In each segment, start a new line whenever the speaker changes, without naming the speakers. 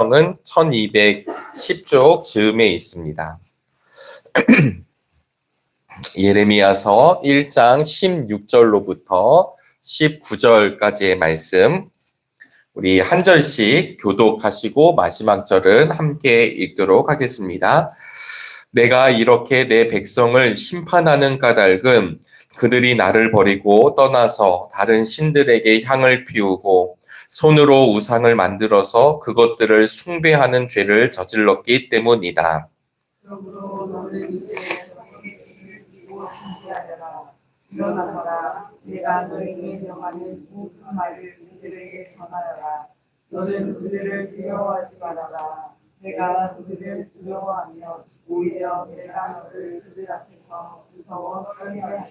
은 1210쪽 즈음에 있습니다. 예레미야서 1장 16절로부터 19절까지의 말씀, 우리 한 절씩 교독하시고 마지막 절은 함께 읽도록 하겠습니다. 내가 이렇게 내 백성을 심판하는 까닭은 그들이 나를 버리고 떠나서 다른 신들에게 향을 피우고 손으로 우상을 만들어서 그것들을 숭배하는 죄를 저질렀기 때문이다.
그러므로 너는 이제 너희의 죄를 지고 숭배하여라. 일어나거라. 내가 너희에게 명하는 그 말을 그들에게 전하여라. 너는 그들을 두려워하지 말아라. 내가 그들을 두려워하며 오히려 내가 너를 그들 앞에서 무서워 떨게 하리라.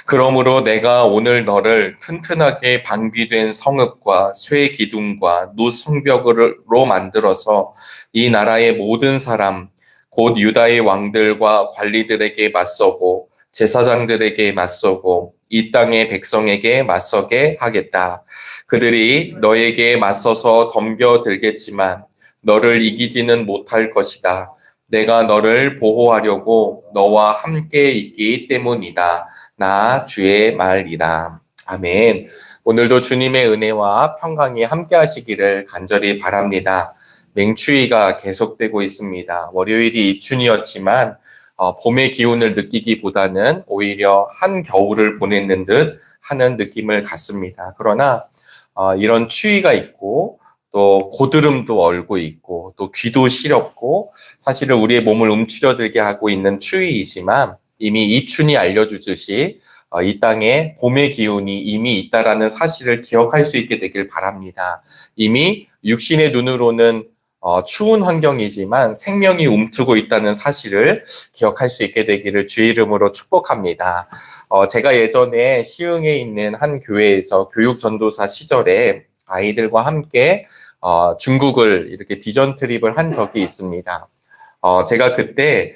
그러므로 내가 오늘 너를 튼튼하게 방비된 성읍과 쇠 기둥과 놋 성벽으로 만들어서 이 나라의 모든 사람, 곧 유다의 왕들과 관리들에게 맞서고 제사장들에게 맞서고 이 땅의 백성에게 맞서게 하겠다. 그들이 너에게 맞서서 덤벼들겠지만 너를 이기지는 못할 것이다. 내가 너를 보호하려고 너와 함께 있기 때문이다. 나 주의 말이다. 아멘. 오늘도 주님의 은혜와 평강이 함께 하시기를 간절히 바랍니다. 맹추위가 계속되고 있습니다. 월요일이 입춘이었지만 봄의 기운을 느끼기보다는 오히려 한겨울을 보냈는 듯 하는 느낌을 갖습니다. 그러나 이런 추위가 있고 또 고드름도 얼고 있고 또 귀도 시렵고 사실은 우리의 몸을 움츠려들게 하고 있는 추위이지만 이미 이춘이 알려주듯이 이 땅에 봄의 기운이 이미 있다라는 사실을 기억할 수 있게 되길 바랍니다. 이미 육신의 눈으로는 추운 환경이지만 생명이 움트고 있다는 사실을 기억할 수 있게 되기를 주의 이름으로 축복합니다. 제가 예전에 시흥에 있는 한 교회에서 교육 전도사 시절에 아이들과 함께 중국을 이렇게 비전 트립을 한 적이 있습니다. 제가 그때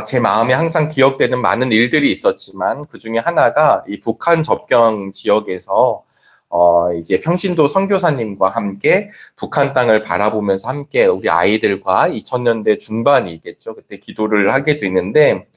제 마음에 항상 기억되는 많은 일들이 있었지만 그 중에 하나가 이 북한 접경 지역에서 이제 평신도 선교사님과 함께 북한 땅을 바라보면서 함께 우리 아이들과 2000년대 중반이겠죠. 그때 기도를 하게 되는데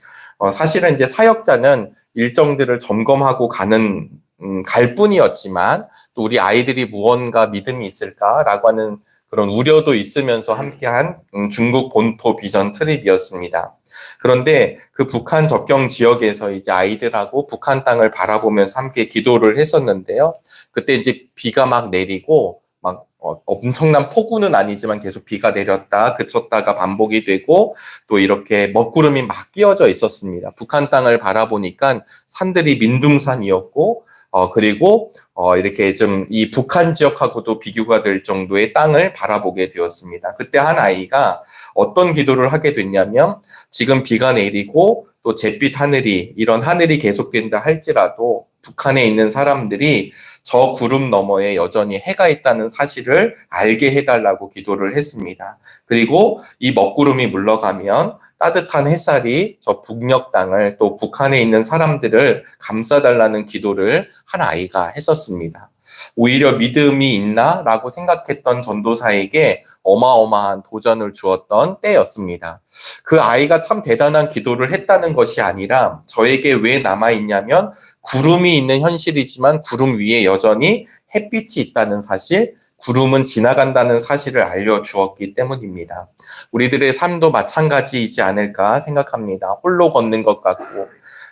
사실은 이제 사역자는 일정들을 점검하고 갈 뿐이었지만 또 우리 아이들이 무언가 믿음이 있을까라고 하는 그런 우려도 있으면서 함께한 중국 본토 비전 트립이었습니다. 그런데 그 북한 접경 지역에서 이제 아이들하고 북한 땅을 바라보면서 함께 기도를 했었는데요. 그때 이제 비가 막 내리고 막 엄청난 폭우는 아니지만 계속 비가 내렸다 그쳤다가 반복이 되고 또 이렇게 먹구름이 막 끼어져 있었습니다. 북한 땅을 바라보니까 산들이 민둥산이었고 그리고 이렇게 좀 이 북한 지역하고도 비교가 될 정도의 땅을 바라보게 되었습니다. 그때 한 아이가 어떤 기도를 하게 됐냐면 지금 비가 내리고 또 잿빛 하늘이 이런 하늘이 계속된다 할지라도 북한에 있는 사람들이 저 구름 너머에 여전히 해가 있다는 사실을 알게 해달라고 기도를 했습니다. 그리고 이 먹구름이 물러가면 따뜻한 햇살이 저 북녘 땅을 또 북한에 있는 사람들을 감싸달라는 기도를 한 아이가 했었습니다. 오히려 믿음이 있나라고 생각했던 전도사에게 어마어마한 도전을 주었던 때였습니다. 그 아이가 참 대단한 기도를 했다는 것이 아니라 저에게 왜 남아있냐면 구름이 있는 현실이지만 구름 위에 여전히 햇빛이 있다는 사실, 구름은 지나간다는 사실을 알려주었기 때문입니다. 우리들의 삶도 마찬가지이지 않을까 생각합니다. 홀로 걷는 것 같고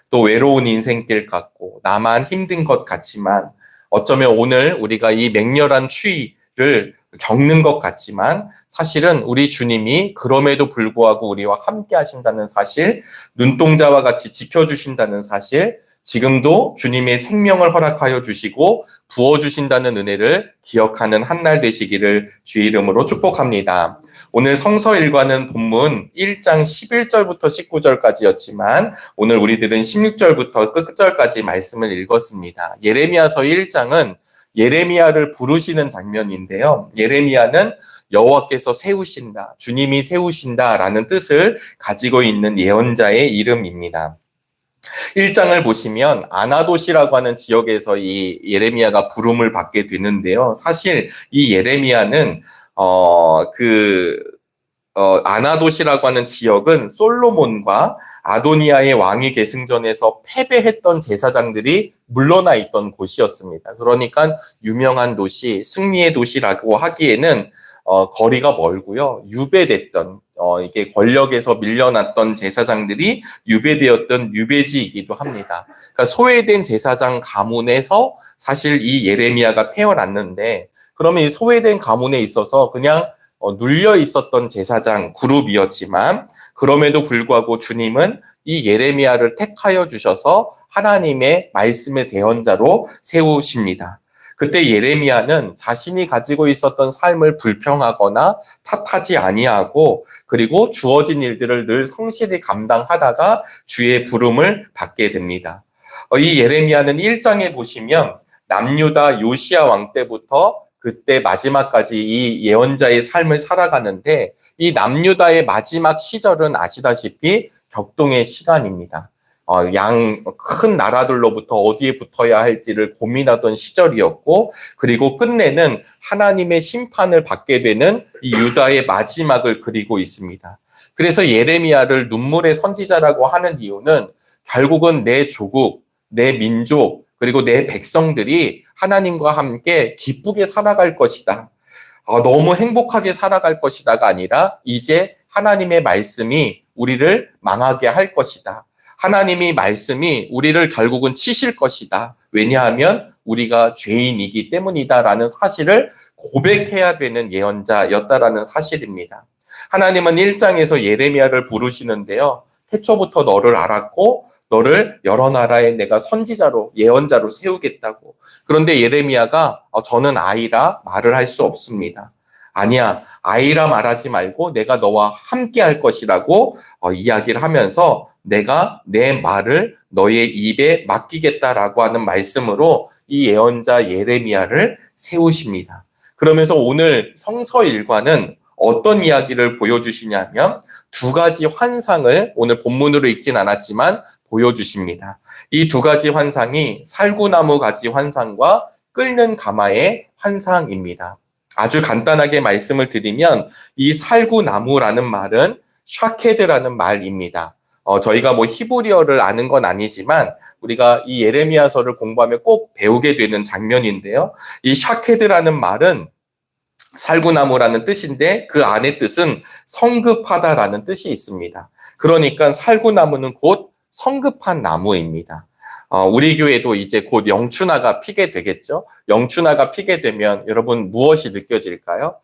또 외로운 인생길 같고 나만 힘든 것 같지만 어쩌면 오늘 우리가 이 맹렬한 추위를 겪는 것 같지만 사실은 우리 주님이 그럼에도 불구하고 우리와 함께 하신다는 사실, 눈동자와 같이 지켜주신다는 사실, 지금도 주님의 생명을 허락하여 주시고 부어주신다는 은혜를 기억하는 한 날 되시기를 주의 이름으로 축복합니다. 오늘 성서 일과는 본문 1장 11절부터 19절까지였지만 오늘 우리들은 16절부터 끝절까지 말씀을 읽었습니다. 예레미야서 1장은 예레미야를 부르시는 장면인데요. 예레미야는 여호와께서 세우신다, 주님이 세우신다라는 뜻을 가지고 있는 예언자의 이름입니다. 1장을 보시면 아나돗이라고 하는 지역에서 이 예레미야가 부름을 받게 되는데요. 사실 이 예레미야는 아나돗이라고 하는 지역은 솔로몬과 아도니아의 왕위 계승전에서 패배했던 제사장들이 물러나 있던 곳이었습니다. 그러니까 유명한 도시, 승리의 도시라고 하기에는 거리가 멀고요. 유배됐던 이게 권력에서 밀려났던 제사장들이 유배되었던 유배지이기도 합니다. 그러니까 소외된 제사장 가문에서 사실 이 예레미야가 태어났는데, 그러면 이 소외된 가문에 있어서 그냥 눌려 있었던 제사장 그룹이었지만, 그럼에도 불구하고 주님은 이 예레미야를 택하여 주셔서 하나님의 말씀의 대언자로 세우십니다. 그때 예레미야는 자신이 가지고 있었던 삶을 불평하거나 탓하지 아니하고, 그리고 주어진 일들을 늘 성실히 감당하다가 주의 부름을 받게 됩니다. 이 예레미야는 1장에 보시면 남유다 요시야 왕 때부터 그때 마지막까지 이 예언자의 삶을 살아가는데, 이 남유다의 마지막 시절은 아시다시피 격동의 시간입니다. 큰 나라들로부터 어디에 붙어야 할지를 고민하던 시절이었고, 그리고 끝내는 하나님의 심판을 받게 되는 이 유다의 마지막을 그리고 있습니다. 그래서 예레미야를 눈물의 선지자라고 하는 이유는 결국은 내 조국, 내 민족, 그리고 내 백성들이 하나님과 함께 기쁘게 살아갈 것이다. 너무 행복하게 살아갈 것이다가 아니라 이제 하나님의 말씀이 우리를 망하게 할 것이다. 하나님이 말씀이 우리를 결국은 치실 것이다. 왜냐하면 우리가 죄인이기 때문이다라는 사실을 고백해야 되는 예언자였다라는 사실입니다. 하나님은 1장에서 예레미야를 부르시는데요. 태초부터 너를 알았고 너를 여러 나라에 내가 선지자로 예언자로 세우겠다고. 그런데 예레미야가 저는 아이라 말을 할 수 없습니다. 아니야, 아이라 말하지 말고 내가 너와 함께 할 것이라고 이야기를 하면서 내가 내 말을 너의 입에 맡기겠다라고 하는 말씀으로 이 예언자 예레미야를 세우십니다. 그러면서 오늘 성서 일과는 어떤 이야기를 보여주시냐면 두 가지 환상을 오늘 본문으로 읽진 않았지만 보여주십니다. 이 두 가지 환상이 살구나무 가지 환상과 끓는 가마의 환상입니다. 아주 간단하게 말씀을 드리면 이 살구나무라는 말은 샤케드라는 말입니다. 저희가 뭐 히브리어를 아는 건 아니지만 우리가 이 예레미야서를 공부하면 꼭 배우게 되는 장면인데요. 이 샤케드라는 말은 살구나무라는 뜻인데 그 안의 뜻은 성급하다라는 뜻이 있습니다. 그러니까 살구나무는 곧 성급한 나무입니다. 우리 교회도 이제 곧 영추나가 피게 되겠죠. 영추나가 피게 되면 여러분 무엇이 느껴질까요?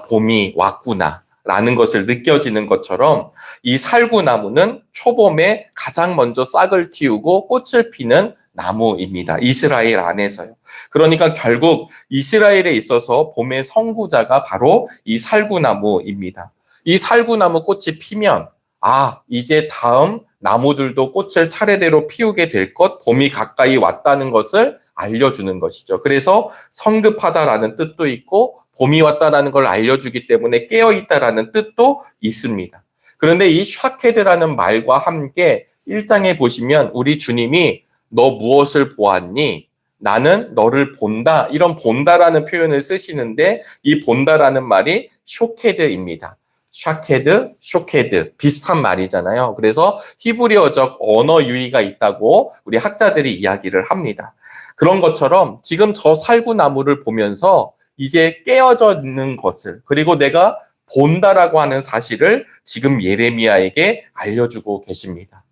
봄이 왔구나 라는 것을 느껴지는 것처럼 이 살구나무는 초봄에 가장 먼저 싹을 틔우고 꽃을 피는 나무입니다. 이스라엘 안에서요. 그러니까 결국 이스라엘에 있어서 봄의 선구자가 바로 이 살구나무입니다. 이 살구나무 꽃이 피면 이제 다음 나무들도 꽃을 차례대로 피우게 될 것, 봄이 가까이 왔다는 것을 알려주는 것이죠. 그래서 성급하다라는 뜻도 있고 봄이 왔다라는 걸 알려주기 때문에 깨어있다라는 뜻도 있습니다. 그런데 이 샤케드라는 말과 함께 1장에 보시면 우리 주님이 너 무엇을 보았니? 나는 너를 본다. 이런 본다라는 표현을 쓰시는데 이 본다라는 말이 쇼케드입니다. 샤케드, 쇼케드 비슷한 말이잖아요. 그래서 히브리어적 언어 유의가 있다고 우리 학자들이 이야기를 합니다. 그런 것처럼 지금 저 살구나무를 보면서 이제 깨어져 있는 것을, 그리고 내가 본다라고 하는 사실을 지금 예레미야에게 알려주고 계십니다.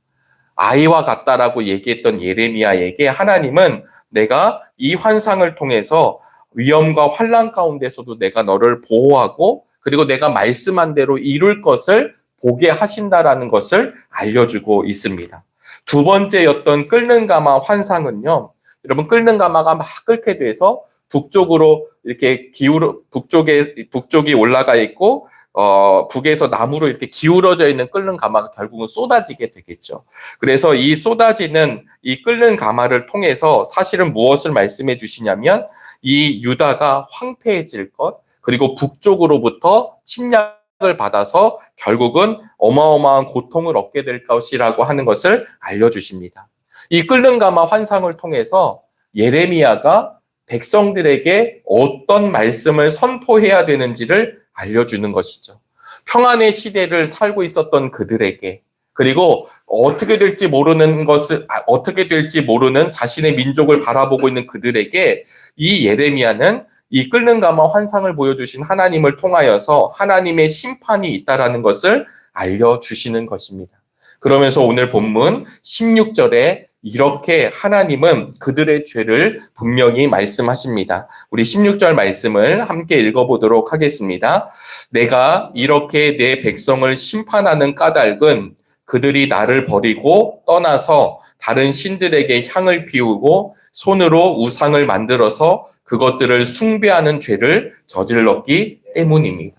아이와 같다라고 얘기했던 예레미야에게 하나님은 내가 이 환상을 통해서 위험과 환난 가운데서도 내가 너를 보호하고 그리고 내가 말씀한 대로 이룰 것을 보게 하신다라는 것을 알려주고 있습니다. 두 번째였던 끓는 가마 환상은요. 여러분 끓는 가마가 막 끓게 돼서 북쪽으로 이렇게 북쪽이 올라가 있고 북에서 남으로 이렇게 기울어져 있는 끓는 가마가 결국은 쏟아지게 되겠죠. 그래서 이 쏟아지는 이 끓는 가마를 통해서 사실은 무엇을 말씀해 주시냐면 이 유다가 황폐해질 것, 그리고 북쪽으로부터 침략을 받아서 결국은 어마어마한 고통을 얻게 될 것이라고 하는 것을 알려주십니다. 이 끓는 가마 환상을 통해서 예레미야가 백성들에게 어떤 말씀을 선포해야 되는지를 알려주는 것이죠. 평안의 시대를 살고 있었던 그들에게, 그리고 어떻게 될지 모르는 자신의 민족을 바라보고 있는 그들에게 이 예레미야는 이 끓는 가마 환상을 보여주신 하나님을 통하여서 하나님의 심판이 있다라는 것을 알려주시는 것입니다. 그러면서 오늘 본문 16절에 이렇게 하나님은 그들의 죄를 분명히 말씀하십니다. 우리 16절 말씀을 함께 읽어보도록 하겠습니다. 내가 이렇게 내 백성을 심판하는 까닭은 그들이 나를 버리고 떠나서 다른 신들에게 향을 피우고 손으로 우상을 만들어서 그것들을 숭배하는 죄를 저질렀기 때문입니다.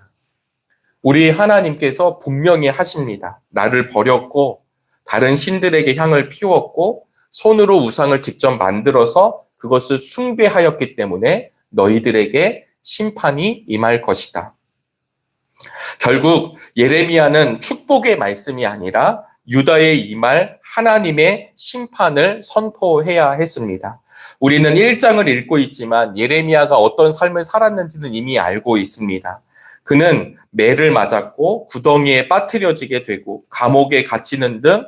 우리 하나님께서 분명히 하십니다. 나를 버렸고 다른 신들에게 향을 피웠고 손으로 우상을 직접 만들어서 그것을 숭배하였기 때문에 너희들에게 심판이 임할 것이다. 결국 예레미야는 축복의 말씀이 아니라 유다에 임할 하나님의 심판을 선포해야 했습니다. 우리는 1장을 읽고 있지만 예레미야가 어떤 삶을 살았는지는 이미 알고 있습니다. 그는 매를 맞았고 구덩이에 빠뜨려지게 되고 감옥에 갇히는 등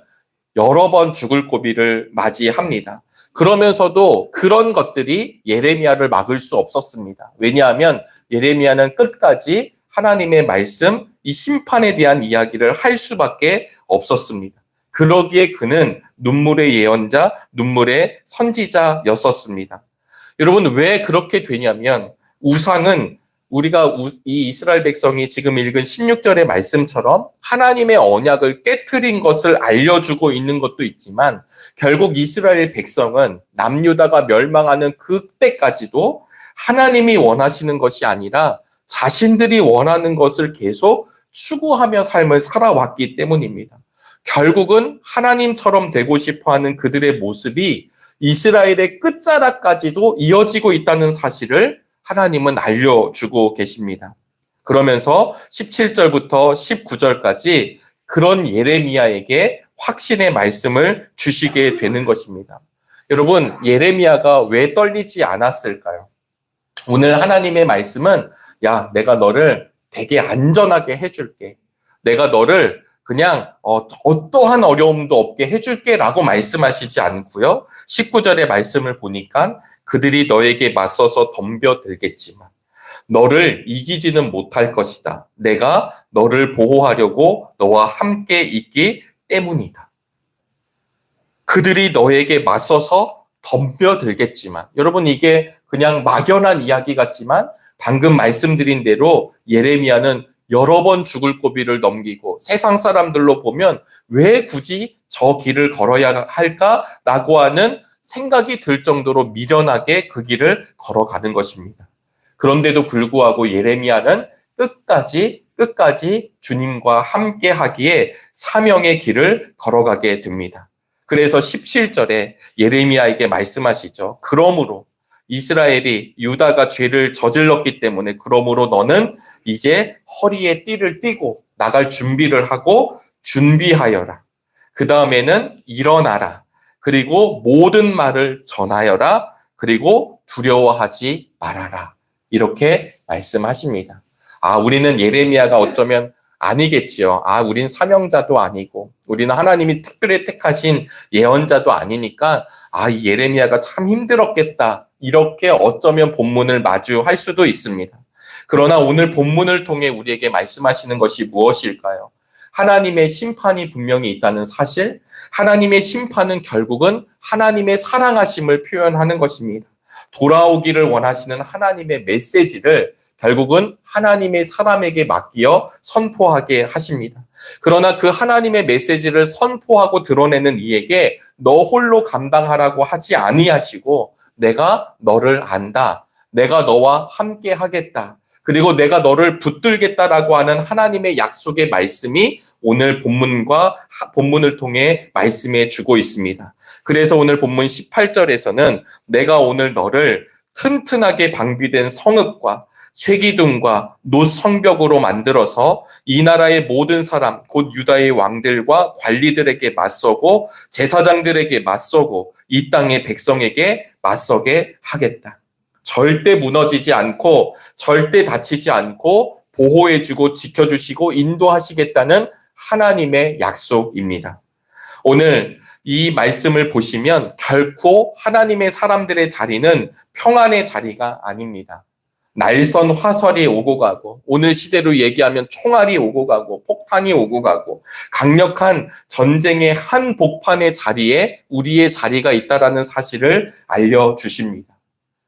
여러 번 죽을 고비를 맞이합니다. 그러면서도 그런 것들이 예레미야를 막을 수 없었습니다. 왜냐하면 예레미야는 끝까지 하나님의 말씀, 이 심판에 대한 이야기를 할 수밖에 없었습니다. 그러기에 그는 눈물의 예언자, 눈물의 선지자였었습니다. 여러분, 왜 그렇게 되냐면 우상은 우리가 이 이스라엘 백성이 지금 읽은 16절의 말씀처럼 하나님의 언약을 깨트린 것을 알려주고 있는 것도 있지만 결국 이스라엘 백성은 남유다가 멸망하는 그때까지도 하나님이 원하시는 것이 아니라 자신들이 원하는 것을 계속 추구하며 삶을 살아왔기 때문입니다. 결국은 하나님처럼 되고 싶어하는 그들의 모습이 이스라엘의 끝자락까지도 이어지고 있다는 사실을 하나님은 알려주고 계십니다. 그러면서 17절부터 19절까지 그런 예레미야에게 확신의 말씀을 주시게 되는 것입니다. 여러분, 예레미야가 왜 떨리지 않았을까요? 오늘 하나님의 말씀은 야, 내가 너를 되게 안전하게 해줄게. 내가 너를 그냥 어떠한 어려움도 없게 해줄게 라고 말씀하시지 않고요. 19절의 말씀을 보니까 그들이 너에게 맞서서 덤벼들겠지만 너를 이기지는 못할 것이다. 내가 너를 보호하려고 너와 함께 있기 때문이다. 그들이 너에게 맞서서 덤벼들겠지만 여러분 이게 그냥 막연한 이야기 같지만 방금 말씀드린 대로 예레미야는 여러 번 죽을 고비를 넘기고 세상 사람들로 보면 왜 굳이 저 길을 걸어야 할까라고 하는 생각이 들 정도로 미련하게 그 길을 걸어가는 것입니다. 그런데도 불구하고 예레미야는 끝까지 주님과 함께 하기에 사명의 길을 걸어가게 됩니다. 그래서 17절에 예레미야에게 말씀하시죠. 그러므로 이스라엘이 유다가 죄를 저질렀기 때문에 그러므로 너는 이제 허리에 띠를 띠고 나갈 준비를 하고 준비하여라. 그 다음에는 일어나라. 그리고 모든 말을 전하여라. 그리고 두려워하지 말아라. 이렇게 말씀하십니다. 우리는 예레미야가 어쩌면 아니겠지요. 우린 사명자도 아니고 우리는 하나님이 특별히 택하신 예언자도 아니니까 이 예레미야가 참 힘들었겠다. 이렇게 어쩌면 본문을 마주할 수도 있습니다. 그러나 오늘 본문을 통해 우리에게 말씀하시는 것이 무엇일까요? 하나님의 심판이 분명히 있다는 사실, 하나님의 심판은 결국은 하나님의 사랑하심을 표현하는 것입니다. 돌아오기를 원하시는 하나님의 메시지를 결국은 하나님의 사람에게 맡기어 선포하게 하십니다. 그러나 그 하나님의 메시지를 선포하고 드러내는 이에게 너 홀로 감당하라고 하지 아니하시고 내가 너를 안다. 내가 너와 함께 하겠다. 그리고 내가 너를 붙들겠다라고 하는 하나님의 약속의 말씀이 오늘 본문을 통해 말씀해 주고 있습니다. 그래서 오늘 본문 18절에서는 내가 오늘 너를 튼튼하게 방비된 성읍과 쇠기둥과 놋 성벽으로 만들어서 이 나라의 모든 사람, 곧 유다의 왕들과 관리들에게 맞서고 제사장들에게 맞서고 이 땅의 백성에게 맞서게 하겠다. 절대 무너지지 않고 절대 다치지 않고 보호해주고 지켜주시고 인도하시겠다는 하나님의 약속입니다. 오늘 이 말씀을 보시면 결코 하나님의 사람들의 자리는 평안의 자리가 아닙니다. 날선 화살이 오고 가고, 오늘 시대로 얘기하면 총알이 오고 가고 폭탄이 오고 가고, 강력한 전쟁의 한복판의 자리에 우리의 자리가 있다라는 사실을 알려주십니다.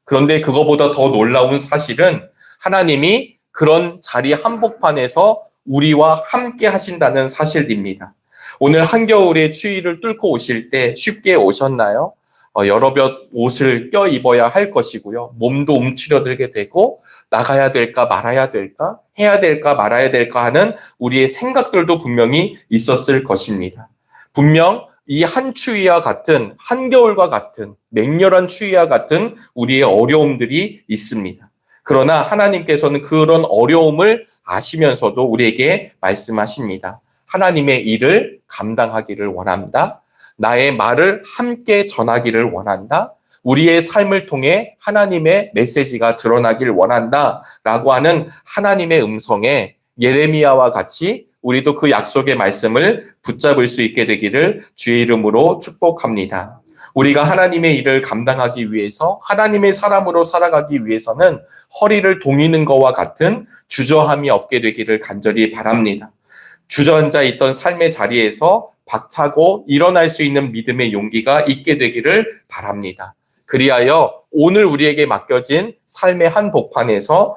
그런데 그거보다 더 놀라운 사실은 하나님이 그런 자리 한복판에서 우리와 함께 하신다는 사실입니다. 오늘 한겨울에 추위를 뚫고 오실 때 쉽게 오셨나요? 여러 겹 옷을 껴 입어야 할 것이고요. 몸도 움츠려들게 되고, 나가야 될까 말아야 될까, 해야 될까 말아야 될까 하는 우리의 생각들도 분명히 있었을 것입니다. 분명 이 한추위와 같은, 한겨울과 같은, 맹렬한 추위와 같은 우리의 어려움들이 있습니다. 그러나 하나님께서는 그런 어려움을 아시면서도 우리에게 말씀하십니다. 하나님의 일을 감당하기를 원한다. 나의 말을 함께 전하기를 원한다. 우리의 삶을 통해 하나님의 메시지가 드러나길 원한다. 라고 하는 하나님의 음성에 예레미야와 같이 우리도 그 약속의 말씀을 붙잡을 수 있게 되기를 주의 이름으로 축복합니다. 우리가 하나님의 일을 감당하기 위해서, 하나님의 사람으로 살아가기 위해서는 허리를 동이는 것과 같은 주저함이 없게 되기를 간절히 바랍니다. 주저앉아 있던 삶의 자리에서 박차고 일어날 수 있는 믿음의 용기가 있게 되기를 바랍니다. 그리하여 오늘 우리에게 맡겨진 삶의 한복판에서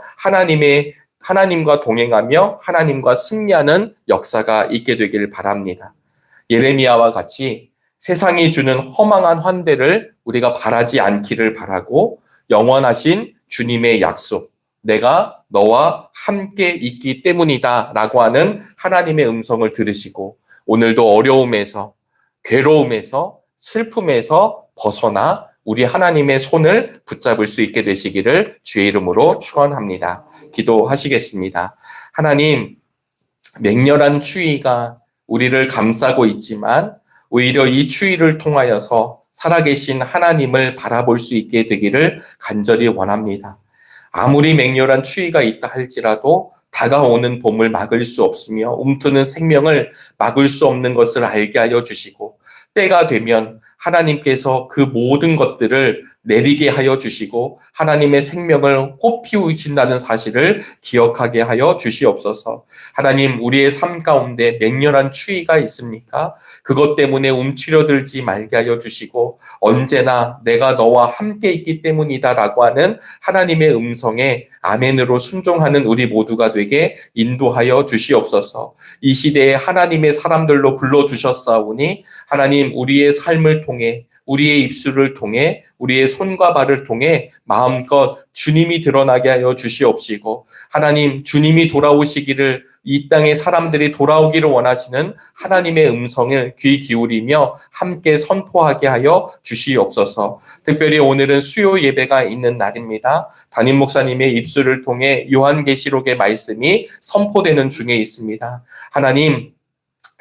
하나님과 동행하며 하나님과 승리하는 역사가 있게 되기를 바랍니다. 예레미야와 같이 세상이 주는 허망한 환대를 우리가 바라지 않기를 바라고, 영원하신 주님의 약속, 내가 너와 함께 있기 때문이다 라고 하는 하나님의 음성을 들으시고, 오늘도 어려움에서, 괴로움에서, 슬픔에서 벗어나 우리 하나님의 손을 붙잡을 수 있게 되시기를 주의 이름으로 축원합니다. 기도하시겠습니다. 하나님, 맹렬한 추위가 우리를 감싸고 있지만 오히려 이 추위를 통하여서 살아계신 하나님을 바라볼 수 있게 되기를 간절히 원합니다. 아무리 맹렬한 추위가 있다 할지라도 다가오는 봄을 막을 수 없으며 움트는 생명을 막을 수 없는 것을 알게 하여 주시고, 때가 되면 하나님께서 그 모든 것들을 내리게 하여 주시고 하나님의 생명을 꽃피우신다는 사실을 기억하게 하여 주시옵소서. 하나님, 우리의 삶 가운데 맹렬한 추위가 있습니까? 그것 때문에 움츠려들지 말게 하여 주시고, 언제나 내가 너와 함께 있기 때문이다라고 하는 하나님의 음성에 아멘으로 순종하는 우리 모두가 되게 인도하여 주시옵소서. 이 시대에 하나님의 사람들로 불러주셨사오니 하나님, 우리의 삶을 통해, 우리의 입술을 통해, 우리의 손과 발을 통해 마음껏 주님이 드러나게 하여 주시옵시고, 하나님, 주님이 돌아오시기를, 이 땅의 사람들이 돌아오기를 원하시는 하나님의 음성을 귀 기울이며 함께 선포하게 하여 주시옵소서. 특별히 오늘은 수요 예배가 있는 날입니다. 담임 목사님의 입술을 통해 요한계시록의 말씀이 선포되는 중에 있습니다. 하나님,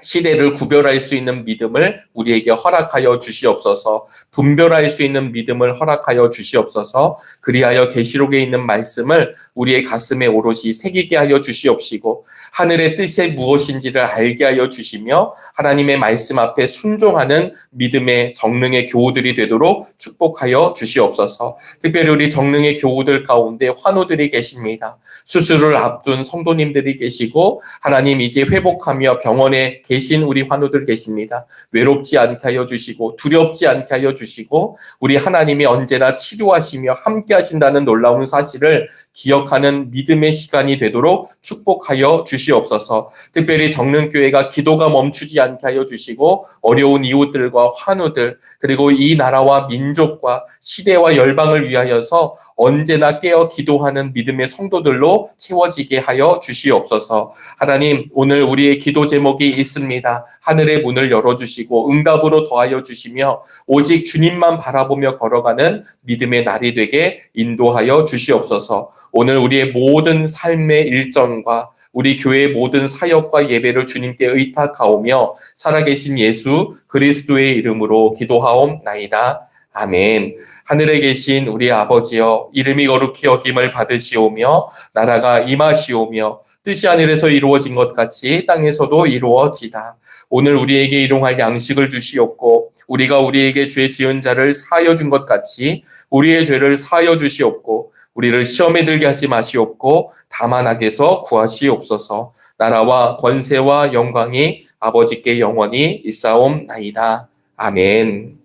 시대를 구별할 수 있는 믿음을 우리에게 허락하여 주시옵소서. 분별할 수 있는 믿음을 허락하여 주시옵소서. 그리하여 계시록에 있는 말씀을 우리의 가슴에 오롯이 새기게 하여 주시옵시고, 하늘의 뜻이 무엇인지를 알게 하여 주시며 하나님의 말씀 앞에 순종하는 믿음의 정능의 교우들이 되도록 축복하여 주시옵소서. 특별히 우리 정능의 교우들 가운데 환우들이 계십니다. 수술을 앞둔 성도님들이 계시고, 하나님, 이제 회복하며 병원에 계신 우리 환우들 계십니다. 외롭지 않게 하여 주시고 두렵지 않게 하여 주시고, 우리 하나님이 언제나 치료하시며 함께 하신다는 놀라운 사실을 기억하는 믿음의 시간이 되도록 축복하여 주시옵소서. 특별히 정릉교회가 기도가 멈추지 않게 하여 주시고, 어려운 이웃들과 환우들, 그리고 이 나라와 민족과 시대와 열방을 위하여서 언제나 깨어 기도하는 믿음의 성도들로 채워지게 하여 주시옵소서. 하나님, 오늘 우리의 기도 제목이 있습니다. 하늘의 문을 열어주시고 응답으로 더하여 주시며 오직 주님만 바라보며 걸어가는 믿음의 날이 되게 인도하여 주시옵소서. 오늘 우리의 모든 삶의 일정과 우리 교회의 모든 사역과 예배를 주님께 의탁하오며 살아계신 예수 그리스도의 이름으로 기도하옵나이다. 아멘. 하늘에 계신 우리 아버지여, 이름이 거룩히 여김을 받으시오며 나라가 임하시오며 뜻이 하늘에서 이루어진 것 같이 땅에서도 이루어지다. 오늘 우리에게 일용할 양식을 주시옵고 우리가 우리에게 죄 지은 자를 사하여 준 것 같이 우리의 죄를 사하여 주시옵고 우리를 시험에 들게 하지 마시옵고 다만 악에서 구하시옵소서. 나라와 권세와 영광이 아버지께 영원히 있사옵나이다. 아멘.